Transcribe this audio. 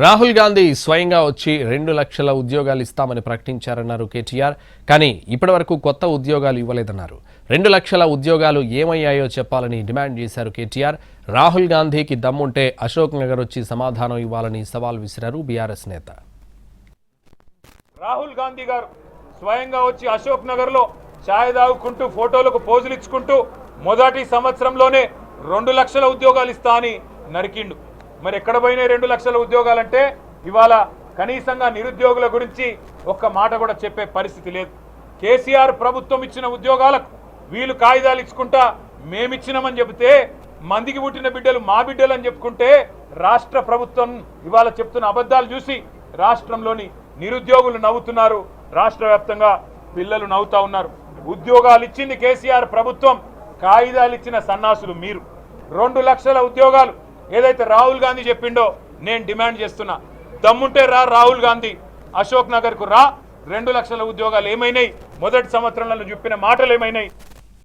రాహుల్ గాంధీ స్వయంగా వచ్చి 2 లక్షల ఉద్యోగాలు ఇస్తామని ప్రకటించారన్నారు కేటీఆర్. కానీ ఇప్పటివరకు కొత్త ఉద్యోగాలు ఇవ్వలేదన్నారు. 2 లక్షల ఉద్యోగాలు ఏమయ్యాయో చెప్పాలని డిమాండ్ చేశారు కేటీఆర్. రాహుల్ గాంధీకి దమ్ముంటే అశోక్ నగర్ వచ్చి సమాధానం ఇవ్వాలని సవాల్ విసిరారు బీఆర్ఎస్ నేత. రాహుల్ గాంధీ గారు స్వయంగా వచ్చి అశోక్ నగర్ లో ఛాయ్ తాగుకుంటూ ఫోటోలకు పోజులు ఇచ్చుకుంటూ మొదటి సంవత్సరంలోనే 2 లక్షల ఉద్యోగాలు ఇస్తా అని నరికిండు. మరి ఎక్కడ పోయినాయి 2 లక్షల ఉద్యోగాలంటే ఇవాళ కనీసంగా నిరుద్యోగుల గురించి ఒక్క మాట కూడా చెప్పే పరిస్థితి లేదు. కేసీఆర్ ప్రభుత్వం ఇచ్చిన ఉద్యోగాలకు వీళ్ళు కాగితాలు ఇచ్చుకుంటా మేమిచ్చినామని చెబితే మందికి పుట్టిన బిడ్డలు మా బిడ్డలు అని చెప్పుకుంటే రాష్ట్ర ప్రభుత్వం ఇవాళ చెప్తున్న అబద్ధాలు చూసి రాష్ట్రంలోని నిరుద్యోగులు నవ్వుతున్నారు. రాష్ట్ర వ్యాప్తంగా పిల్లలు నవ్వుతా ఉన్నారు. ఉద్యోగాలు ఇచ్చింది కేసీఆర్ ప్రభుత్వం, కాగితాలు ఇచ్చిన సన్నాసులు మీరు. 2 లక్షల ఉద్యోగాలు ఏదైతే రాహుల్ గాంధీ చెప్పిండో నేను డిమాండ్ చేస్తున్నా, దమ్ముంటే రా రాహుల్ గాంధీ అశోక్ నగర్కు రా. 2 లక్షల ఉద్యోగాలు ఏమైనాయి? మొదటి సంవత్సరంలో చెప్పిన మాటలు ఏమైనాయి?